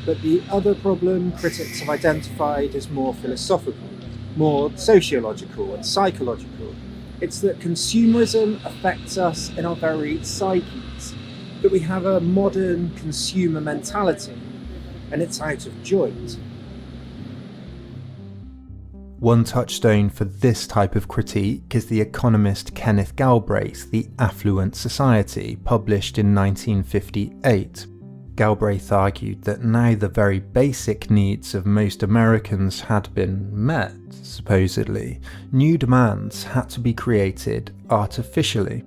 But the other problem critics have identified is more philosophical, more sociological and psychological. It's that consumerism affects us in our very psyches, that we have a modern consumer mentality, and it's out of joint. One touchstone for this type of critique is the economist Kenneth Galbraith, The Affluent Society, published in 1958. Galbraith argued that now the very basic needs of most Americans had been met, supposedly, new demands had to be created artificially.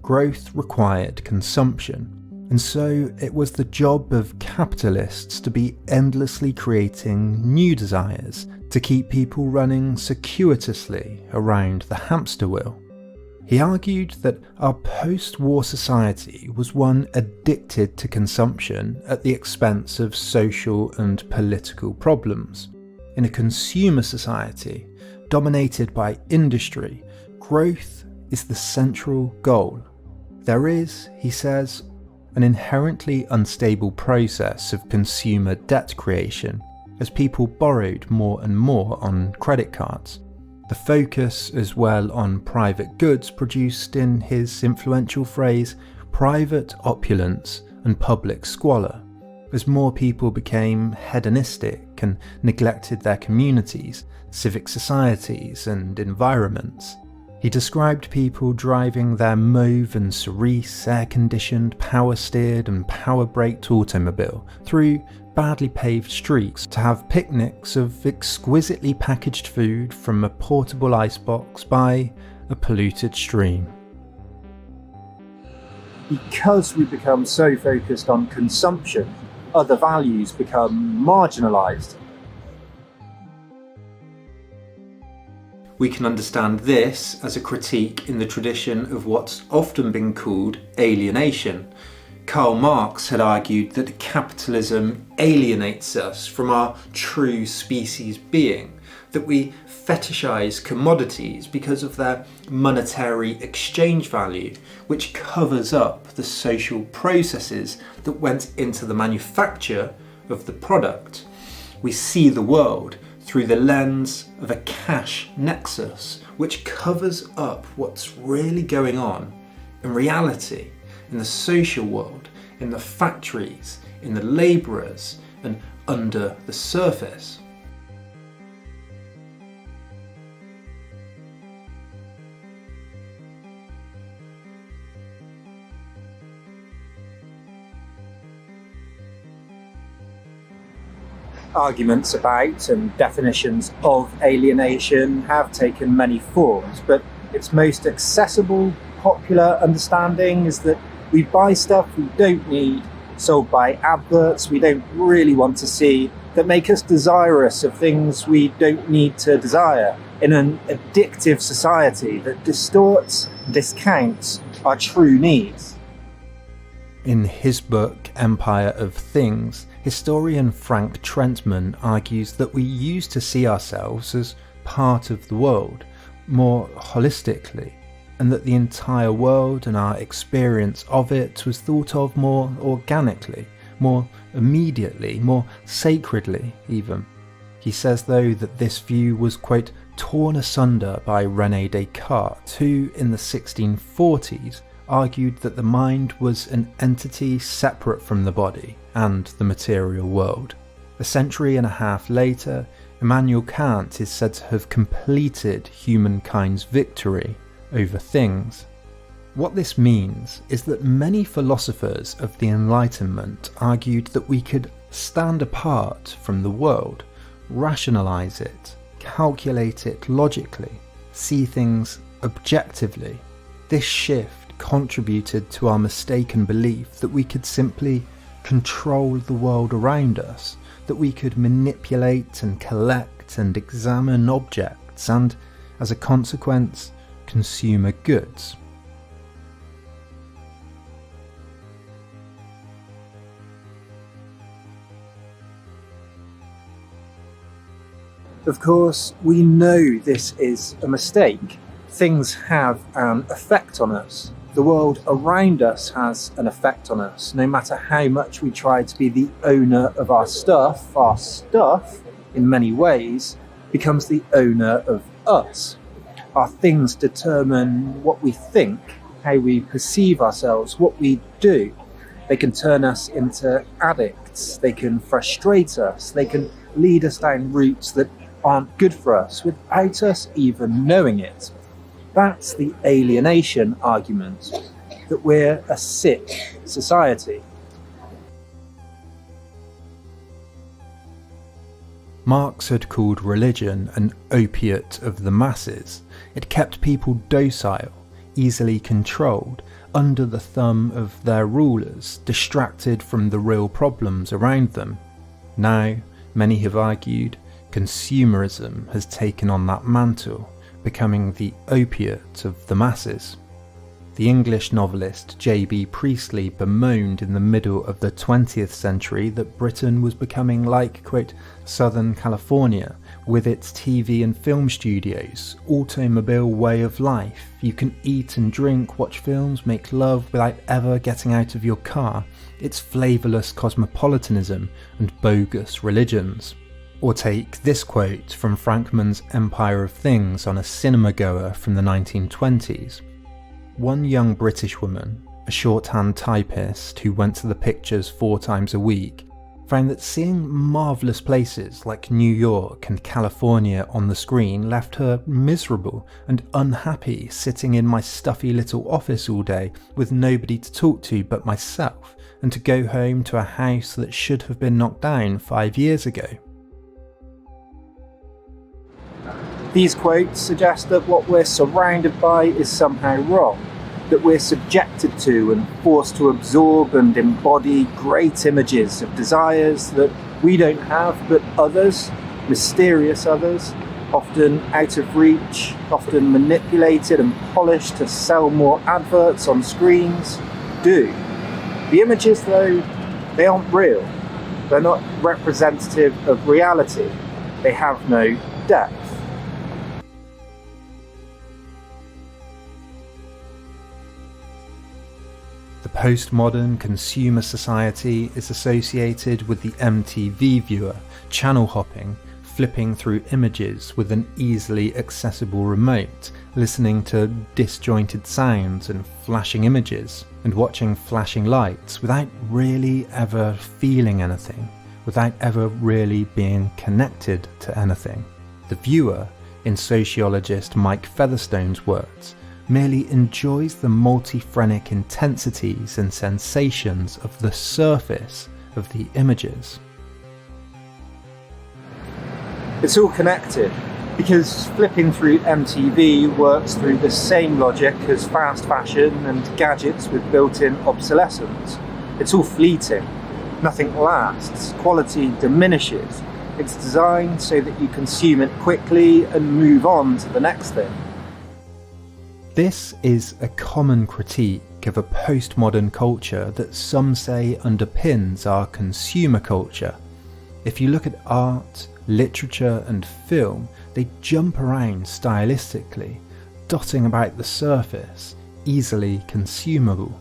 Growth required consumption. And so it was the job of capitalists to be endlessly creating new desires to keep people running circuitously around the hamster wheel. He argued that our post-war society was one addicted to consumption at the expense of social and political problems. In a consumer society dominated by industry, growth is the central goal. There is, he says, an inherently unstable process of consumer debt creation as people borrowed more and more on credit cards. The focus as well on private goods produced, in his influential phrase, private opulence and public squalor, as more people became hedonistic and neglected their communities, civic societies and environments. He described people driving their mauve and cerise air-conditioned, power-steered and power-braked automobile through badly paved streets to have picnics of exquisitely packaged food from a portable icebox by a polluted stream. Because we become so focused on consumption, other values become marginalised. We can understand this as a critique in the tradition of what's often been called alienation. Karl Marx had argued that capitalism alienates us from our true species being, that we fetishize commodities because of their monetary exchange value, which covers up the social processes that went into the manufacture of the product. We see the world through the lens of a cash nexus, which covers up what's really going on in reality, in the social world, in the factories, in the labourers, and under the surface. Arguments about and definitions of alienation have taken many forms, but its most accessible, popular understanding is that we buy stuff we don't need, sold by adverts we don't really want to see, that make us desirous of things we don't need to desire, in an addictive society that distorts and discounts our true needs. In his book, Empire of Things, historian Frank Trentman argues that we used to see ourselves as part of the world, more holistically, and that the entire world and our experience of it was thought of more organically, more immediately, more sacredly even. He says, though, that this view was, quote, torn asunder by René Descartes, who in the 1640s argued that the mind was an entity separate from the body and the material world. A century and a half later, Immanuel Kant is said to have completed humankind's victory over things. What this means is that many philosophers of the Enlightenment argued that we could stand apart from the world, rationalise it, calculate it logically, see things objectively. This shift contributed to our mistaken belief that we could simply control the world around us, that we could manipulate and collect and examine objects and, as a consequence, consumer goods. Of course, we know this is a mistake. Things have an effect on us. The world around us has an effect on us. No matter how much we try to be the owner of our stuff, in many ways, becomes the owner of us. Our things determine what we think, how we perceive ourselves, what we do. They can turn us into addicts, they can frustrate us, they can lead us down routes that aren't good for us without us even knowing it. That's the alienation argument, that we're a sick society. Marx had called religion an opiate of the masses. It kept people docile, easily controlled, under the thumb of their rulers, distracted from the real problems around them. Now, many have argued, consumerism has taken on that mantle, becoming the opiate of the masses. The English novelist J.B. Priestley bemoaned in the middle of the 20th century that Britain was becoming like, quote, Southern California, with its TV and film studios, automobile way of life. You can eat and drink, watch films, make love without ever getting out of your car. It's flavourless cosmopolitanism and bogus religions. Or take this quote from Frankman's Empire of Things on a cinema goer from the 1920s. One young British woman, a shorthand typist who went to the pictures 4 times a week, found that seeing marvellous places like New York and California on the screen left her miserable and unhappy sitting in my stuffy little office all day with nobody to talk to but myself, and to go home to a house that should have been knocked down 5 years ago. These quotes suggest that what we're surrounded by is somehow wrong, that we're subjected to and forced to absorb and embody great images of desires that we don't have but others, mysterious others, often out of reach, often manipulated and polished to sell more adverts on screens, do. The images, though, they aren't real. They're not representative of reality. They have no depth. The postmodern consumer society is associated with the MTV viewer, channel hopping, flipping through images with an easily accessible remote, listening to disjointed sounds and flashing images, and watching flashing lights without really ever feeling anything, without ever really being connected to anything. The viewer, in sociologist Mike Featherstone's words, merely enjoys the multi-phrenic intensities and sensations of the surface of the images. It's all connected, because flipping through MTV works through the same logic as fast fashion and gadgets with built-in obsolescence. It's all fleeting. Nothing lasts. Quality diminishes. It's designed so that you consume it quickly and move on to the next thing. This is a common critique of a postmodern culture that some say underpins our consumer culture. If you look at art, literature and film, they jump around stylistically, dotting about the surface, easily consumable.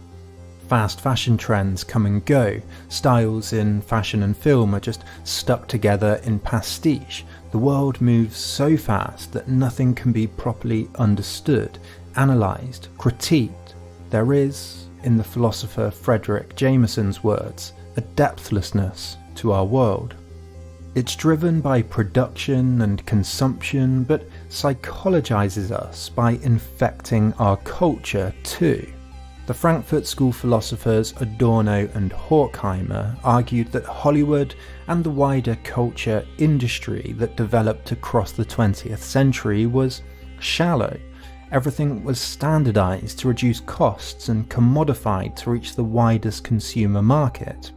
Fast fashion trends come and go, styles in fashion and film are just stuck together in pastiche. The world moves so fast that nothing can be properly understood, analysed, critiqued. There is, in the philosopher Frederick Jameson's words, a depthlessness to our world. It's driven by production and consumption, but psychologises us by infecting our culture too. The Frankfurt School philosophers Adorno and Horkheimer argued that Hollywood and the wider culture industry that developed across the 20th century was shallow. Everything was standardised to reduce costs and commodified to reach the widest consumer market.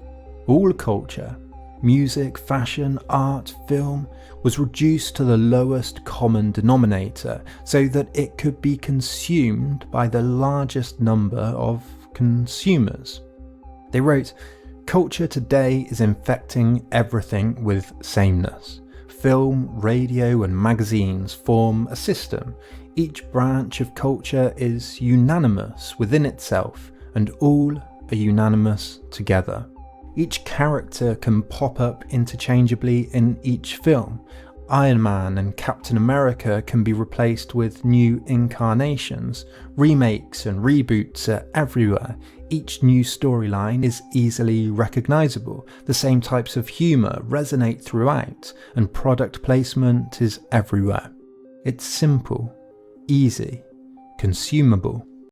All culture, music, fashion, art, film, was reduced to the lowest common denominator so that it could be consumed by the largest number of consumers. They wrote, "Culture today is infecting everything with sameness. Film, radio and magazines form a system. Each branch of culture is unanimous within itself, and all are unanimous together. Each character can pop up interchangeably in each film. Iron Man and Captain America can be replaced with new incarnations. Remakes and reboots are everywhere. Each new storyline is easily recognisable. The same types of humour resonate throughout, and product placement is everywhere. It's simple, easy, consumable.